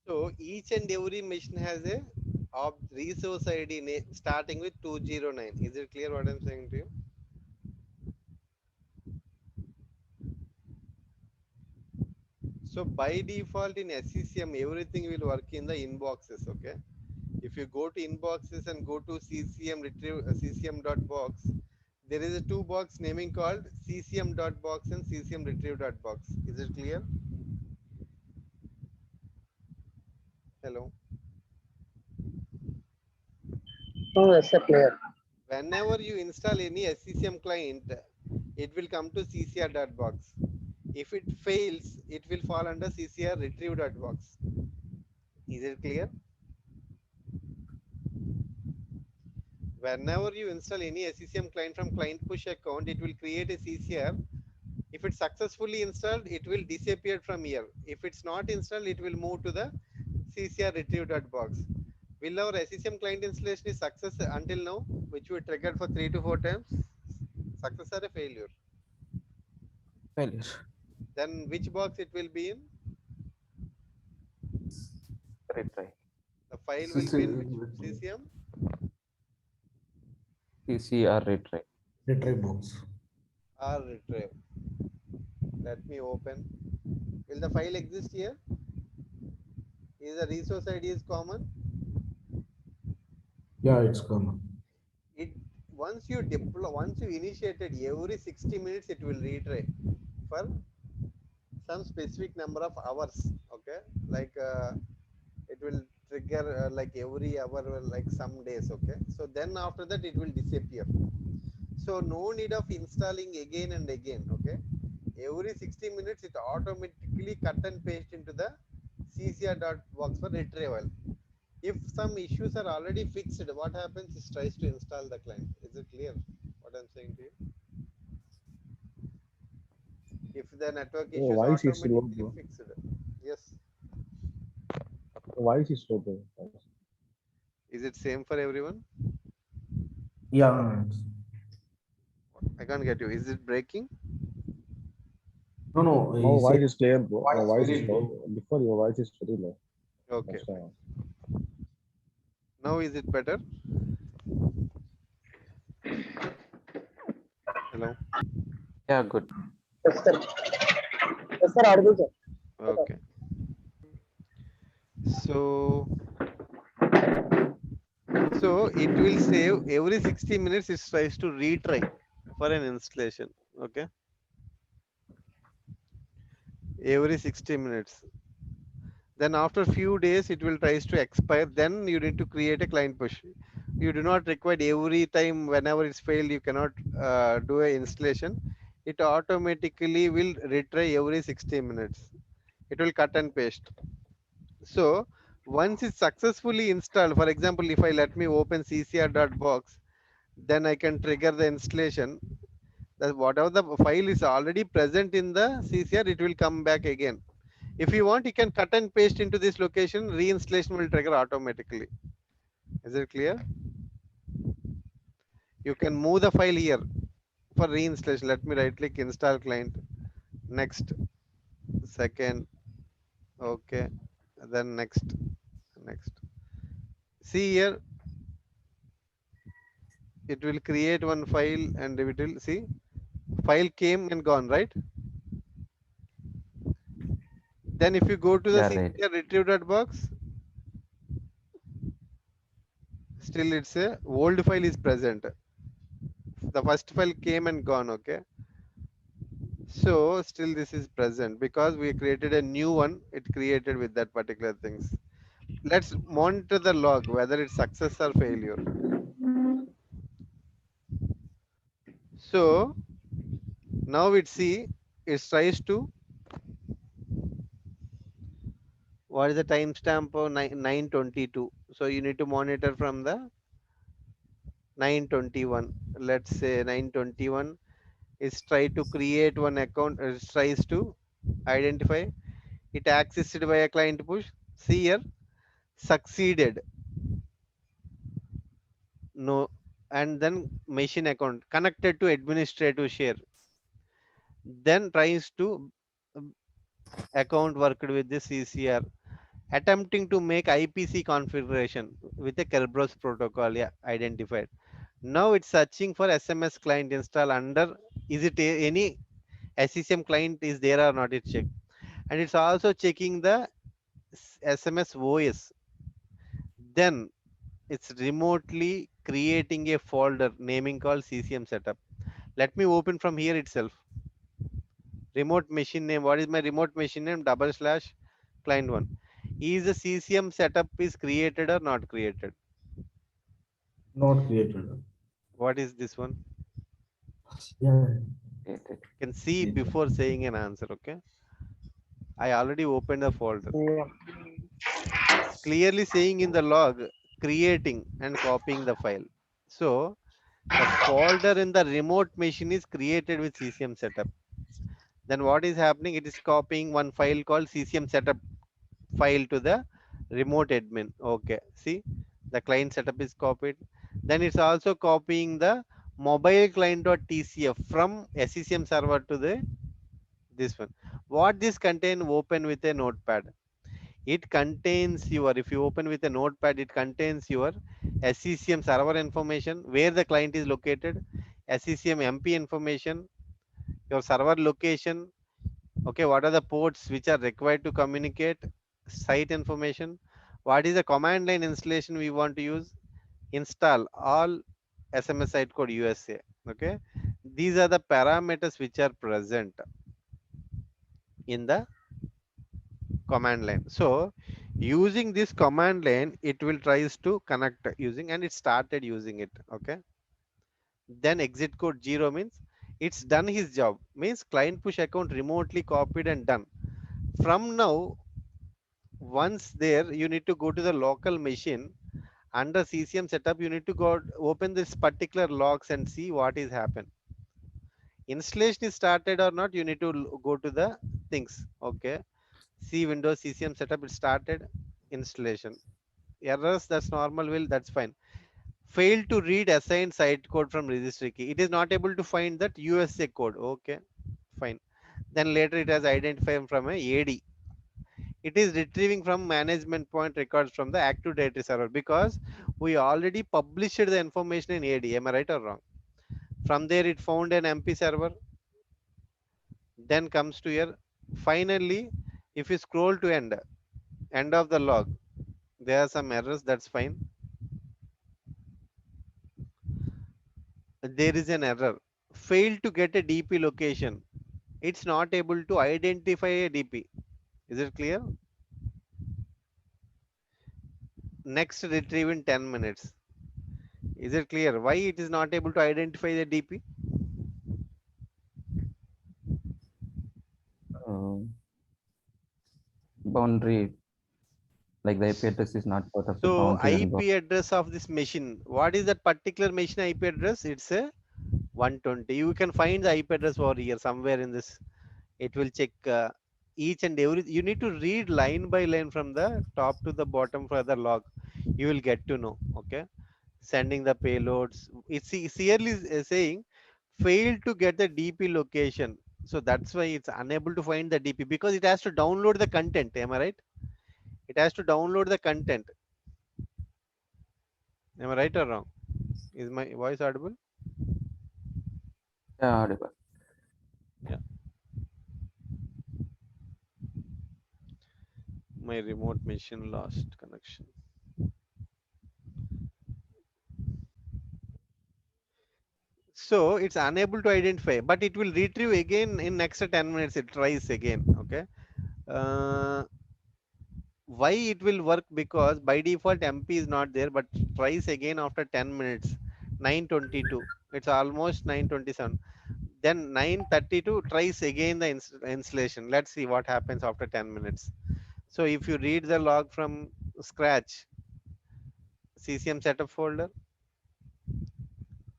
So each and every machine has a resource ID starting with 209. Is it clear what I'm saying to you? So by default in SCCM, everything will work in the inboxes. Okay. If you go to inboxes and go to CCM retrieve CCM.box, there is a two box naming called CCM.box and CCM retrieve.box. Is it clear? Hello. Oh, yes, sir, clear. Whenever you install any SCCM client, it will come to CCR.box. If it fails, it will fall under CCR retrieve.box. Is it clear? Whenever you install any SCCM client from client push account, it will create a CCR. If it's successfully installed, it will disappear from here. If it's not installed, it will move to the CCR retrieve.box. Will our SCCM client installation is success until now, which we triggered for 3 to 4 times? Success or a failure? Failure. Then which box it will be in? Retry. The file will be in which CC CCM? CCR retry. retrieve box. Or retrieve. Let me open. Will the file exist here? Is the resource ID is common? Yeah, it's common. It once you deploy, once you initiated, every 60 minutes it will retry for some specific number of hours. Okay, like it will trigger like every hour, like some days. Okay, so then after that it will disappear. So no need of installing again and again. Okay, every 60 minutes it automatically cut and paste into the CCR.box for retrieval. If some issues are already fixed, what happens is tries to install the client. Is it clear what I'm saying to you? If the network Your issues voice is slow, automatically bro. fixed, yes. Your voice is slow, bro. Is it same for everyone? Yeah. I can't get you. Is it breaking? No, no. Now He said voice is clear, bro. Now voice voice is very low. low. Before your voice is very low. Okay. That's why. Now is it better? Hello. Yeah, good. Yes, sir. Yes, sir, audible, sir. Okay. So it will save every 60 minutes. It tries to retry for an installation. Okay. Every 60 minutes. Then after few days it will tries to expire. Then you need to create a client push. You do not require every time whenever it's failed. You cannot do a installation. It automatically will retry every 60 minutes. It will cut and paste. So once it's successfully installed, for example, if I let me open ccr.box, then I can trigger the installation. That whatever the file is already present in the CCR, it will come back again. If you want, you can cut and paste into this location. Reinstallation will trigger automatically. Is it clear? You can move the file here for reinstallation. Let me right click install client. Next, second, okay, then next, next. See here, it will create one file and it will see file came and gone, right? Then if you go to the Yeah, right. CCR retrieve.box, still it's a old file is present. The first file came and gone, okay? So still this is present because we created a new one. It created with that particular things. Let's monitor the log whether it's success or failure. So now it see it tries to, what is the timestamp of 922. So you need to monitor from the 921. Let's say 921 is try to create one account, tries to identify it accessed by a client push. See here, succeeded, no, and then machine account connected to administrative share. Then tries to account worked with the CCR attempting to make IPC configuration with a Kerberos protocol, yeah, identified. Now it's searching for SMS client install under, is it any SCCM client is there or not, it check. And it's also checking the SMS OS. Then it's remotely creating a folder naming called CCM setup. Let me open from here itself. Remote machine name. What is my remote machine name? Double slash client one. Is the CCM setup is created or not created? Not created. What is this one? Yeah. Created. You can see Created. before saying an answer. Okay. I already opened the folder. Yeah. It's clearly saying in the log creating and copying the file. So the folder in the remote machine is created with CCM setup. Then what is happening? It is copying one file called CCM setup file to the remote admin. Okay, see the client setup is copied. Then it's also copying the mobile client.tcf from SCCM server to the this one. What this contain? Open with a notepad. It contains your, if you open with a notepad, it contains your SCCM server information, where the client is located, SCCM MP information, your server location, okay, what are the ports which are required to communicate, site information, what is the command line installation we want to use, install all SMS site code USA. Okay, these are the parameters which are present in the command line. So using this command line, it will tries to connect using, and it started using it. Okay, then exit code 0 means it's done his job, means client push account remotely copied and done. From now, once there, you need to go to the local machine under CCM setup. You need to go open this particular logs and see what is happened. Installation is started or not, you need to go to the things. Okay, see Windows CCM setup, it started installation. Errors, that's normal, will, that's fine. Failed to read assigned site code from registry key, it is not able to find that USA code. Okay, fine. Then later it has identified from a AD, it is retrieving from management point records from the active directory server, because we already published the information in AD. Am I right or wrong? From there it found an MP server, then comes to here. Finally, if you scroll to end of the log, there are some errors, that's fine. There is an error, failed to get a DP location, it's not able to identify a DP. Is it clear? Next retrieve in 10 minutes. Is it clear why it is not able to identify the DP? Um, boundary, like the IP address is not part of the So boundary and IP address of this machine, what is that particular machine IP address? It's a 120. You can find the IP address over here somewhere in this. It will check each and every. You need to read line by line from the top to the bottom for the log. You will get to know. Okay, sending the payloads. It's clearly saying failed to get the DP location. So that's why it's unable to find the DP, because it has to download the content. Am I right? It has to download the content. Am I right or wrong? Is my voice audible? yeah, audible. Yeah. My remote machine lost connection. So it's unable to identify, but it will retrieve again in next 10 minutes. It tries again. Okay. Uh, why it will work? Because by default MP is not there, but tries again after 10 minutes. 9:22. It's almost 9:27. Then 9:32 tries again the installation. Let's see what happens after 10 minutes. So if you read the log from scratch, CCM setup folder,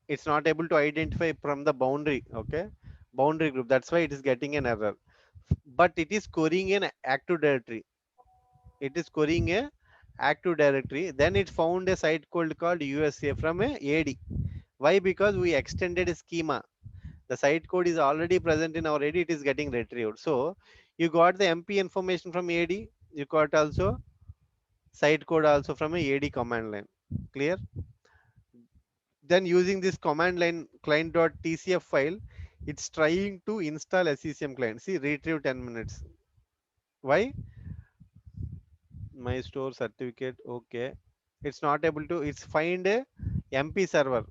it's not able to identify from the boundary. Okay, boundary group, that's why it is getting an error. But it is querying an active directory, it is querying a active directory. Then it found a site called USA from a AD. Why? Because we extended a schema, the site code is already present in our AD, it is getting retrieved. So you got the MP information from AD, you got also site code also from a AD command line. Clear? Then using this command line client.tcf file, it's trying to install SCCM client. See, retrieve 10 minutes. Why? My store certificate. Okay. It's not able to, it's find a MP server.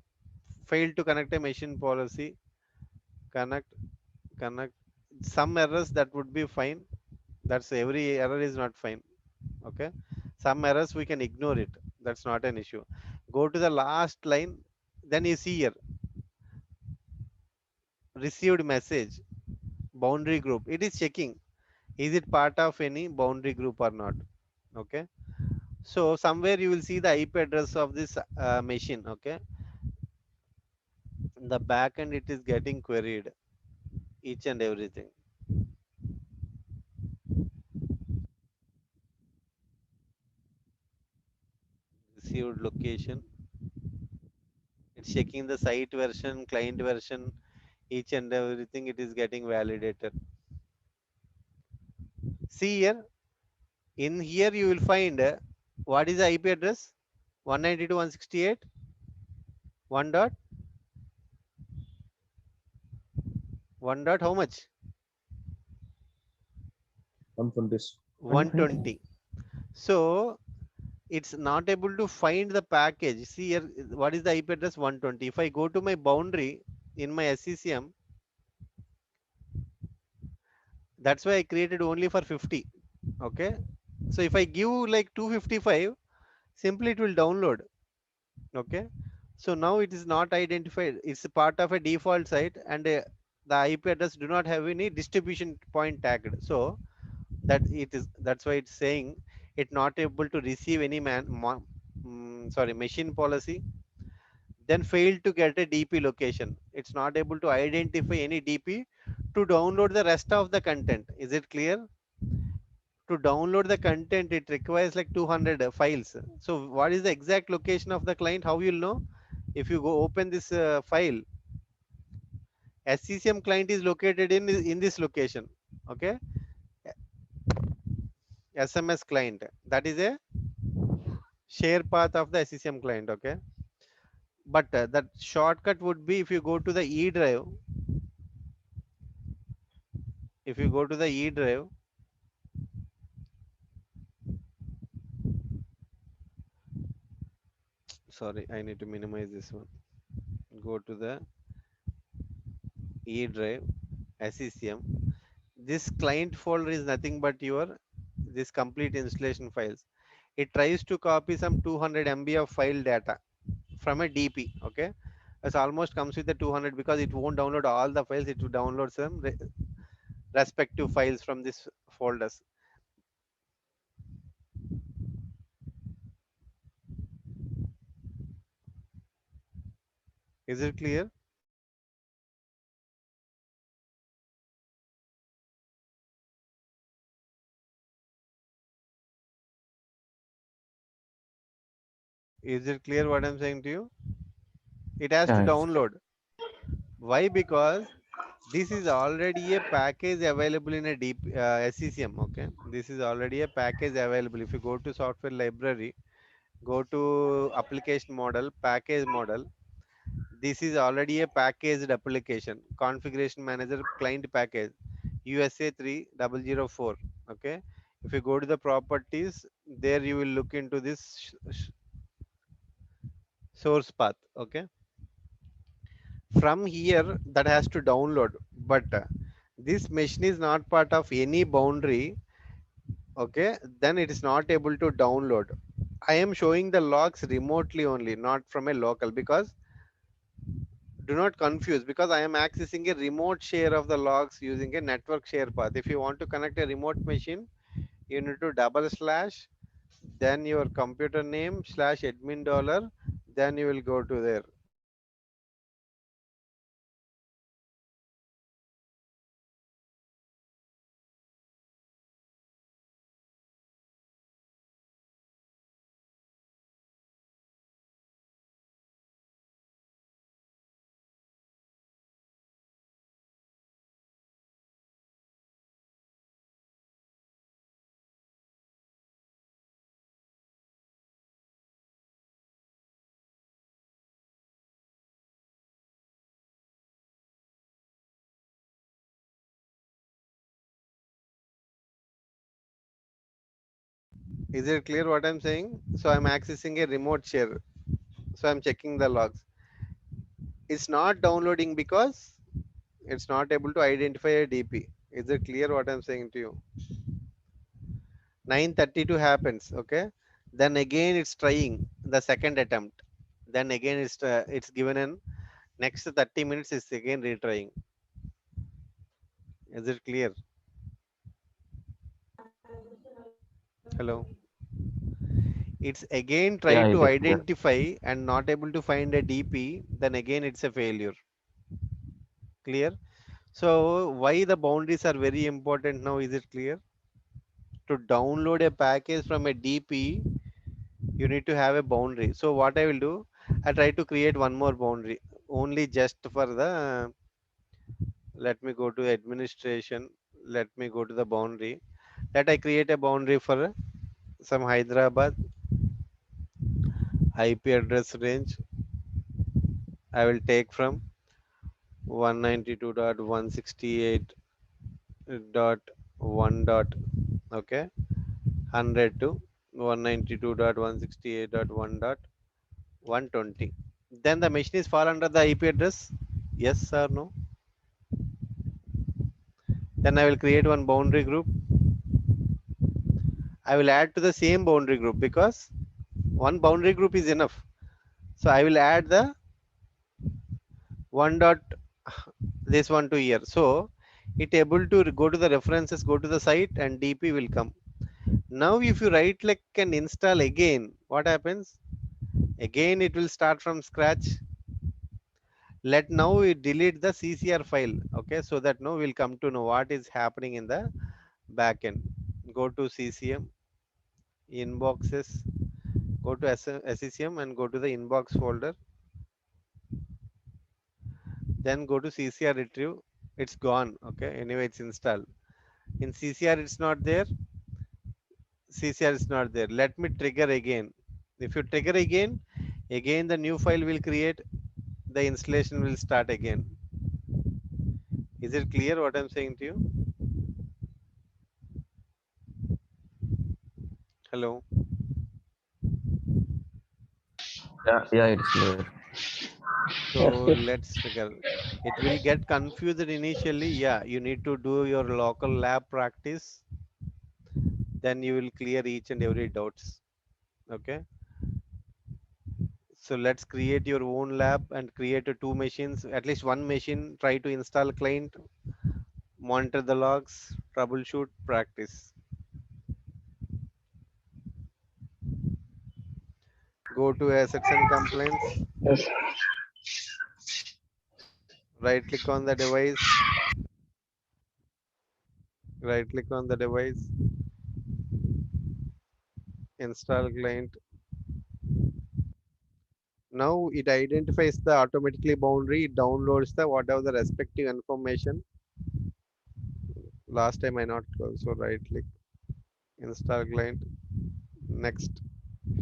Failed to connect a machine policy. Connect, connect. Some errors that would be fine. That's every error is not fine. Okay. Some errors we can ignore it. That's not an issue. Go to the last line. Then you see here received message boundary group. It is checking is it part of any boundary group or not. Okay, so somewhere you will see the IP address of this machine. Okay, in the back end it is getting queried each and everything. Received location, it's checking the site version, client version, each and everything. It is getting validated. See here, in here you will find what is the IP address, 192.168 1 dot 1 dot how much, 120. 120. So it's not able to find the package. See here, what is the IP address, 120. If I go to my boundary in my SCCM, that's why I created only for 50. Okay, so if I give like 255, simply it will download. Okay, so now it is not identified, it's a part of a default site, and the IP address do not have any distribution point tagged. So that it is, that's why it's saying it not able to receive any machine policy, then failed to get a DP location. It's not able to identify any DP to download the rest of the content. Is it clear? To download the content, it requires like 200 files. So what is the exact location of the client? How you'll know? If you go open this file, SCCM client is located in this location. Okay, SMS client. That is a share path of the SCCM client. Okay, but that shortcut would be if you go to the E drive. If you go to the E drive, sorry, I need to minimize this one. Go to the E drive, SCCM. This client folder is nothing but your this complete installation files. It tries to copy some 200 MB of file data from a DP. Okay, it almost comes with the 200 because it won't download all the files. It will download some respective files from this folders. Is it clear? Is it clear what I'm saying to you? It has to Yeah, it's download. Why? Because this is already a package available in a deep SCCM. Okay, this is already a package available. If you go to software library, go to application model, package model, this is already a packaged application. Configuration manager client package USA 3004. Okay, if you go to the properties, there you will look into this source path. Okay, from here that has to download, but this machine is not part of any boundary. Okay, then it is not able to download. I am showing the logs remotely only, not from a local, because do not confuse, because I am accessing a remote share of the logs using a network share path. If you want to connect a remote machine, you need to double slash, then your computer name slash admin dollar, then you will go to there. Is it clear what I'm saying? So I'm accessing a remote share. So I'm checking the logs. It's not downloading because it's not able to identify a DP. Is it clear what I'm saying to you? 9:32 happens, okay? Then again it's trying the second attempt. Then again it's given in next 30 minutes is again retrying. Is it clear? Hello. It's again Yeah, try it to is clear. identify and not able to find a DP. Then again it's a failure. Clear? So why the boundaries are very important now? Is it clear? To download a package from a DP, you need to have a boundary. So what I will do, I try to create one more boundary only just for the, let me go to administration. Let me go to the boundary. Let I create a boundary for some Hyderabad IP address range. I will take from 192.168.1 dot, okay, 100 to 192.168.1 dot 120. Then the machine is fall under the IP address. Yes or no? Then I will create one boundary group. I will add to the same boundary group because one boundary group is enough. So I will add the one dot this one to here. So it able to go to the references, go to the site, and DP will come. Now if you right click and install again, what happens? Again it will start from scratch. Let now we delete the CCR file, okay, so that now we'll come to know what is happening in the backend. Go to CCM inboxes, go to SCCM and go to the inbox folder. Then go to CCR retrieve. It's gone, okay. Anyway, it's installed. In CCR, it's not there. CCR is not there. Let me trigger again. If you trigger again, again the new file will create. The installation will start again. Is it clear what I'm saying to you? Hello. Yeah, it is clear. Yes, So yes. let's trigger. It will get confused initially. Yeah, you need to do your local lab practice. Then you will clear each and every doubts. Okay. So let's create your own lab and create a two machines, at least one machine. Try to install client, monitor the logs, troubleshoot, practice. Go to assets and complaints. Yes. Right click on the device. Right click on the device. Install client. Now it identifies the automatically boundary. It downloads the whatever the respective information. Last time I not close. So right click, install client. Next,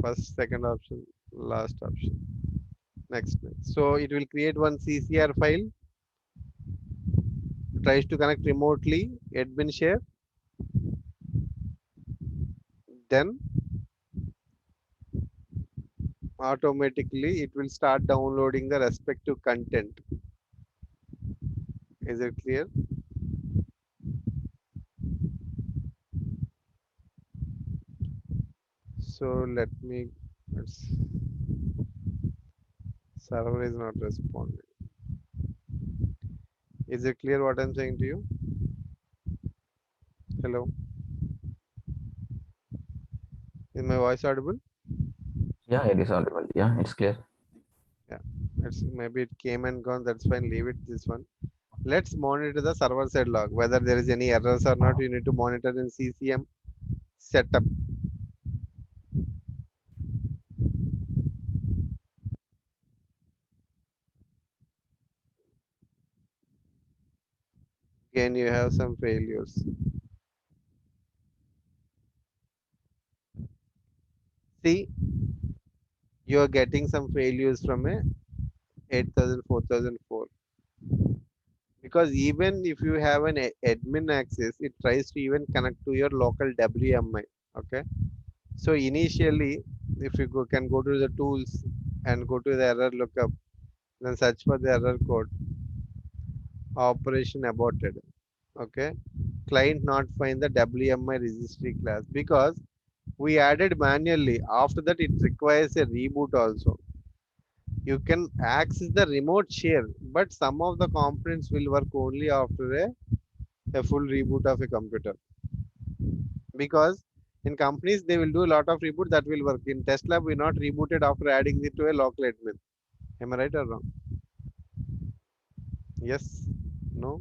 first, second option, last option. Next. So it will create one CCR file. Tries to connect remotely. Admin share. Then automatically it will start downloading the respective content. Is it clear? So let me. Let's, server is not responding. Is it clear what I'm saying to you? Hello. Is my voice audible? Yeah, it is audible. Yeah, it's clear. Yeah. It's maybe it came and gone. That's fine. Leave it this one. Let's monitor the server side log. Whether there is any errors or not, you need to monitor in CCM setup. Again, you have some failures. See, you are getting some failures from a 8000 4004 because even if you have an admin access, it tries to even connect to your local WMI. Okay. So initially, if you can go to the tools and go to the error lookup, then search for the error code, operation aborted. Okay, client not find the WMI registry class because we added manually. After that, it requires a reboot also. You can access the remote share, but some of the components will work only after a full reboot of a computer. Because in companies they will do a lot of reboot that will work. In test lab, we not rebooted after adding it to a local admin. Am I right or wrong? Yes? No?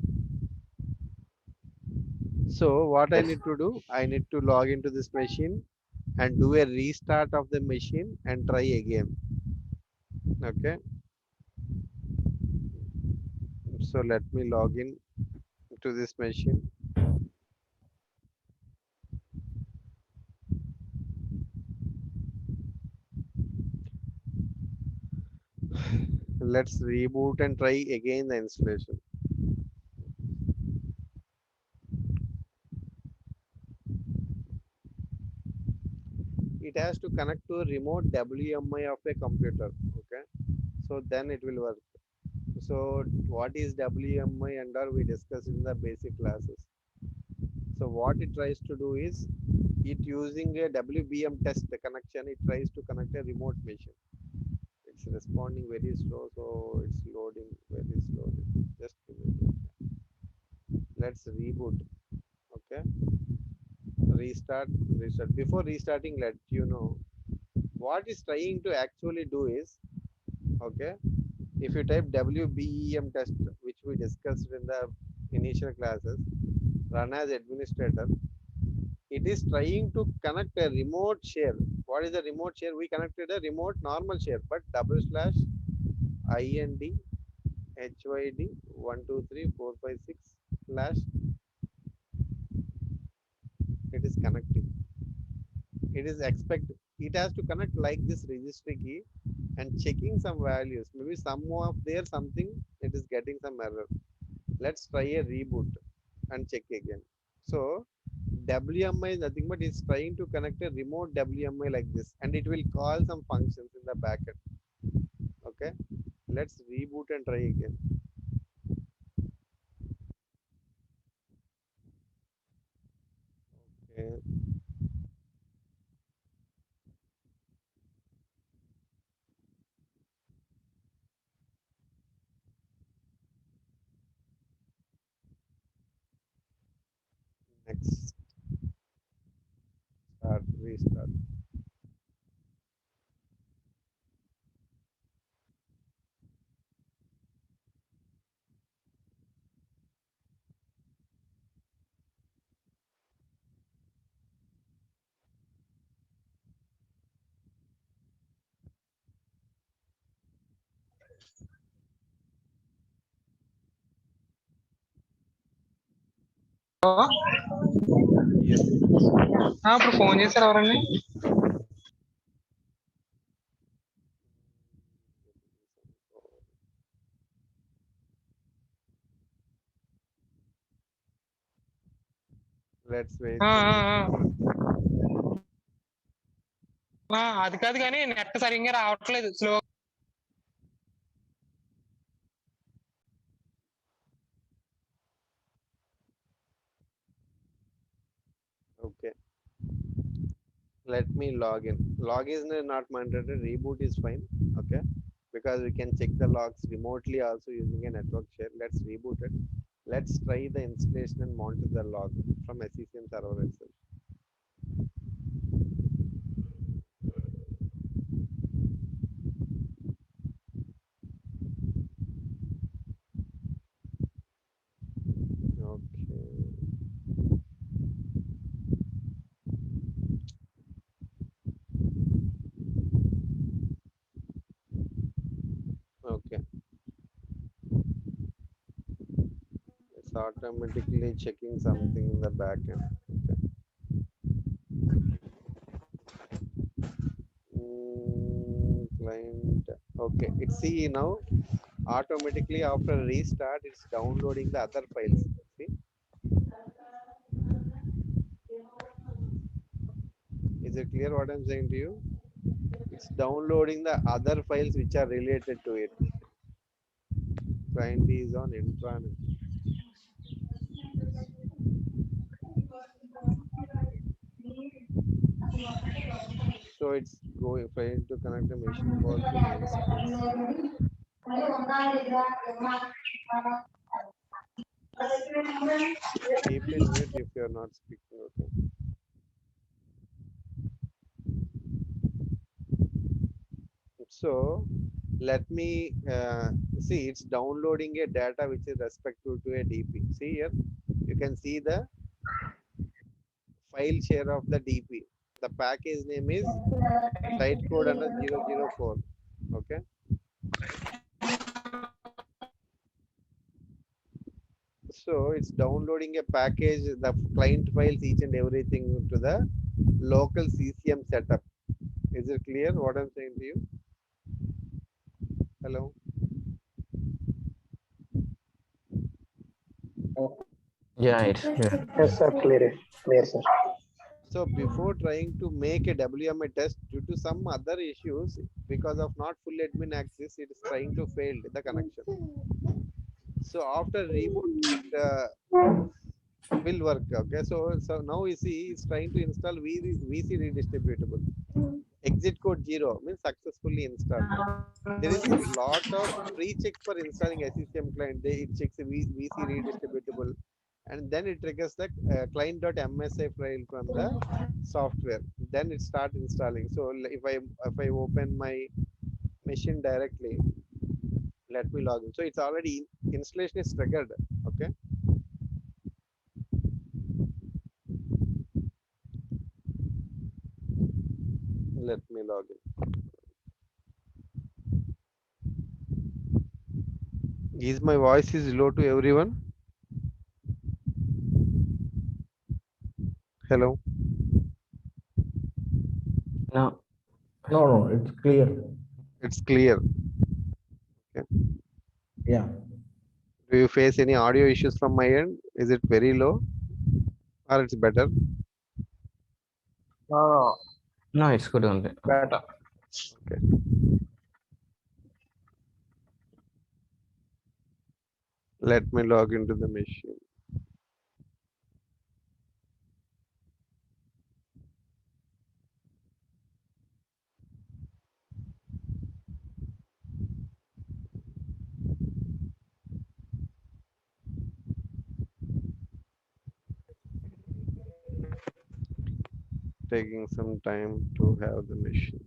So what I Yes. need to do, I need to log into this machine and do a restart of the machine and try again. Okay. So let me log in to this machine. Let's reboot and try again the installation. It has to connect to a remote WMI of a computer. Okay. So then it will work. So what is WMI and all we discussed in the basic classes. So what it tries to do is it using a WBM test connection, it tries to connect a remote machine. It's responding very slow, so it's loading very slowly. Just give me a minute. Let's reboot. Okay, restart. Before restarting, let you know what is trying to actually do is okay. If you type WBEM test, which we discussed in the initial classes, run as administrator, it is trying to connect a remote share. What is the remote share? We connected a remote normal share, but double slash IND HYD 123456 slash it is connecting. It is expect it has to connect like this registry key and checking some values. Maybe some of there something it is getting some error. Let's try a reboot and check again. So WMI is nothing but it's trying to connect a remote WMI like this and it will call some functions in the backend. Okay, let's reboot and try again. Okay. Next, start, restart. Yes. ఇప్పుడు phone చేశారు ఎవరండి? Let's wait. అది కాదు కానీ net సరిగ్గా రావట్లేదు slow. Okay. Let me log in. Log is not mandatory. Reboot is fine. Okay. Because we can check the logs remotely also using a network share. Let's reboot it. Let's try the installation and monitor the log from SCCM server itself. Okay. Okay. It's automatically checking something in the back end. Okay. Client. Okay. It's see now automatically after restart it's downloading the other files. See, Is it clear what I'm saying to you? It's downloading the other files which are related to it. Client is on intranet. So it's going trying to connect the machine call to namespace. Keep in mute if you're not speaking. Okay. So let me see, it's downloading a data which is respective to a DP. See here, you can see the file share of the DP. The package name is site code under 004. Okay. So it's downloading a package, the client files, each and everything to the local CCM setup. Is it clear what I'm saying to you? Hello. Yeah, it's clear. Yes, sir. Clear. Clear, sir. So before trying to make a WMA test, due to some other issues, because of not full admin access, it is trying to fail the connection. So after reboot, it will work. Okay. So now you see it's trying to install VC redistributable. Exit code 0 means successfully installed. There is a lot of pre-checks for installing SCCM client. It checks a VC redistributable, and then it triggers the client.msi file from the software. Then it starts installing. So if I open my machine directly, let me log in. So it's already installation is triggered. Okay. Let me log in. Is my voice is low to everyone? Hello. No, No, it's clear. It's clear. Okay. Yeah. Do you face any audio issues from my end? Is it very low or it's better? No, no, it's good only. better. Okay. Let me log into the machine. Taking some time to have the machine.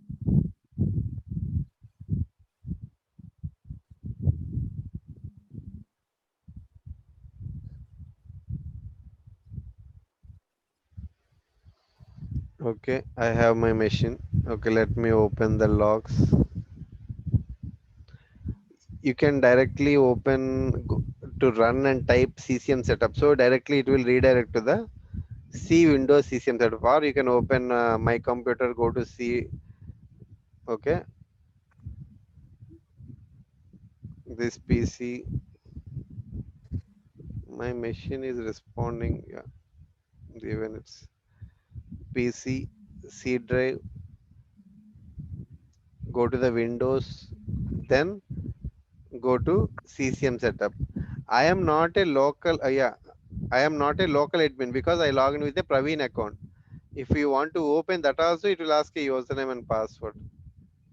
Okay, I have my machine. Okay, let me open the logs. You can directly open to run and type CCM setup. So directly it will redirect to the C Windows CCM setup, or you can open my computer, go to C. Okay, this PC, my machine is responding. Yeah, even it's PC, C drive, go to the Windows, then go to CCM setup. I am not a local, I am not a local admin because I log in with a Praveen account. If you want to open that also, it will ask a username and password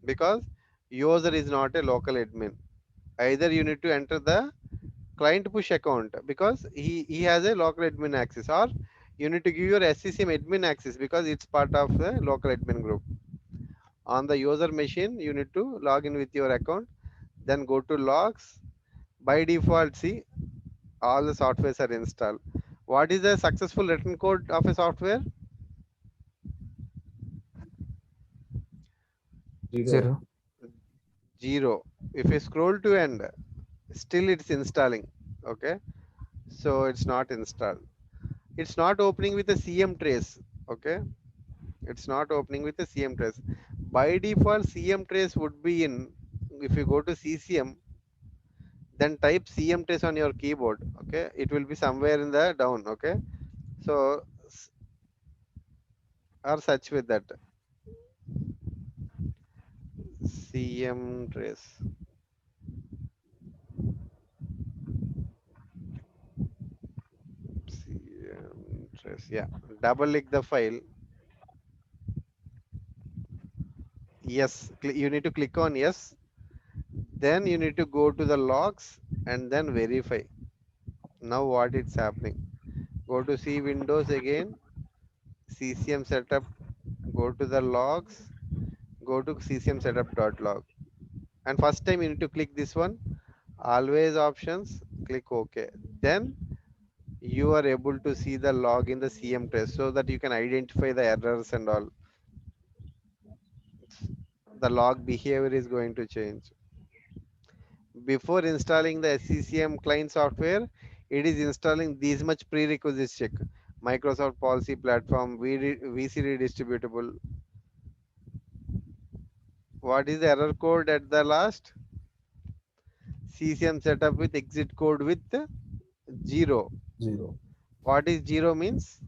because user is not a local admin. Either you need to enter the client push account because he has a local admin access, or you need to give your SCCM admin access because it's part of the local admin group. On the user machine, you need to log in with your account, then go to logs. By default, see all the softwares are installed. What is the successful return code of a software? 0. 0. If you scroll to end, still it's installing. Okay, so it's not installed. It's not opening with a CM trace. Okay, it's not opening with a CM trace. By default, CM trace would be in. If you go to CCM, then type CM trace on your keyboard. Okay, it will be somewhere in the down. Okay, so or search with that CM trace. CM trace. Yeah. Double click the file. Yes. You need to click on yes. Then you need to go to the logs and then verify. Now what it's happening? Go to C Windows again. CCM setup. Go to the logs. Go to CCM setup.log. And first time you need to click this one. Always options. Click OK. Then you are able to see the log in the CM test so that you can identify the errors and all. The log behavior is going to change. Before installing the SCCM client software, it is installing these much prerequisites check. Microsoft Policy Platform, VCD distributable. What is the error code at the last? CCM setup with exit code with 0. 0. What is 0 means?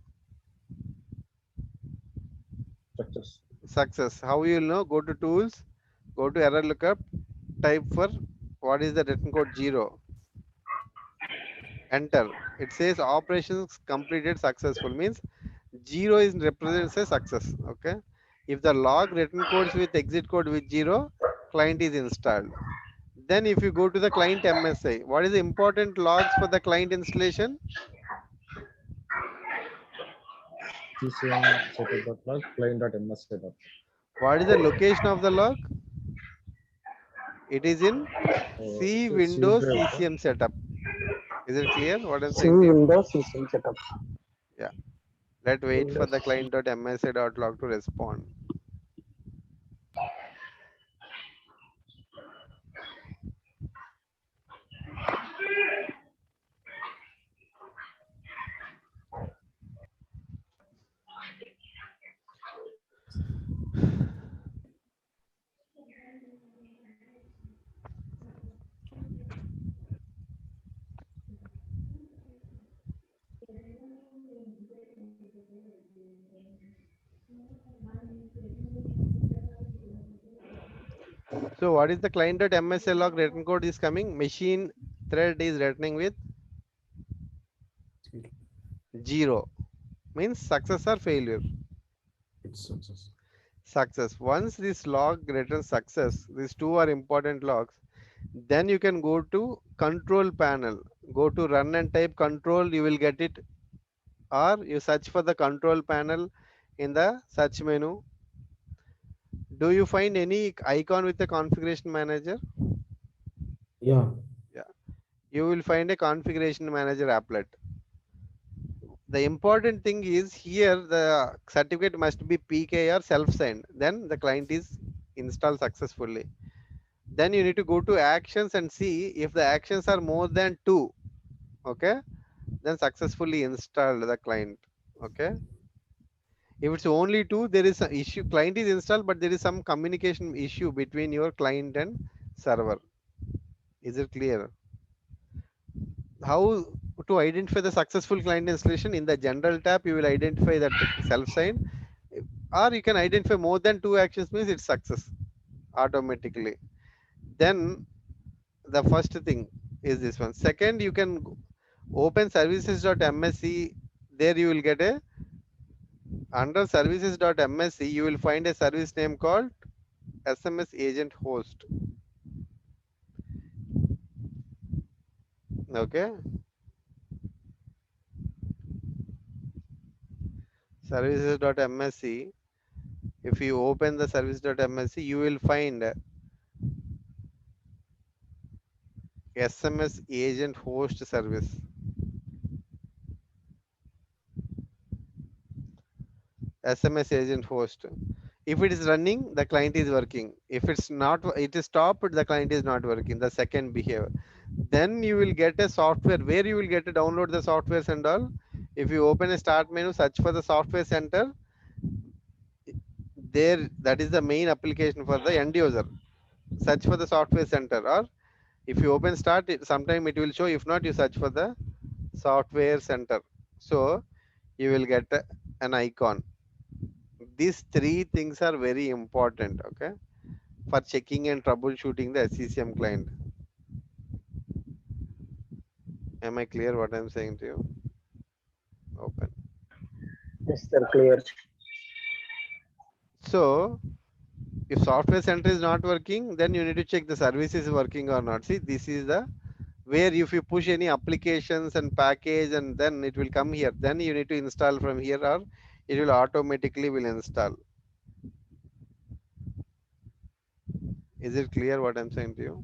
Success. Success. How you will know? Go to tools, go to error lookup, type for what is the written code 0. Enter. It says operations completed successful means 0 is represents a success. Okay. If the log written codes with exit code with 0, client is installed. Then if you go to the client MSI, what is the important logs for the client installation? CCM setup.log client.msc.log. What is the location of the log? It is in C It's a C Windows drive. CCM setup. Is it clear what I'm C saying to you? Windows system setup. Yeah. Let's wait for the Windows. client.msi.log to respond. So what is the client.msi log written code is coming? Machine thread is returning with 0. Means success or failure. It's success. Success. Once this log returns success, these two are important logs. Then you can go to control panel. Go to run and type control, you will get it. Or you search for the control panel in the search menu. Do you find any icon with the configuration manager? Yeah. Yeah. You will find a configuration manager applet. The important thing is here the certificate must be PK or self-signed. Then the client is installed successfully. Then you need to go to actions and see if the actions are more than 2. Okay. Then successfully installed the client. Okay. If it's only 2, there is an issue. Client is installed, but there is some communication issue between your client and server. Is it clear? How to identify the successful client installation? In the general tab, you will identify that self-signed, or you can identify more than 2 actions means it's success automatically. Then the first thing is this one. Second, you can open services.msc. There you will get a under services.msc you will find a service name called SMS agent host. Okay, services.msc. If you open the service.msc, you will find SMS agent host service. SMS agent host. If it is running, the client is working. If it's not, it is stopped, the client is not working. The second behavior. Then you will get a software where you will get to download the softwares and all. If you open a start menu, search for the software center. There, that is the main application for the end user. Search for the software center, or if you open start, sometime it will show. If not, you search for the software center. So you will get an icon. these three things are very important, okay, for checking and troubleshooting the SCCM client. Am I clear what I'm saying to you? Open. Yes, sir. Clear. So if software center is not working, then you need to check the service is working or not. See, this is the where if you push any applications and package and then it will come here, then you need to install from here or it will automatically will install. Is it clear what I'm saying to you?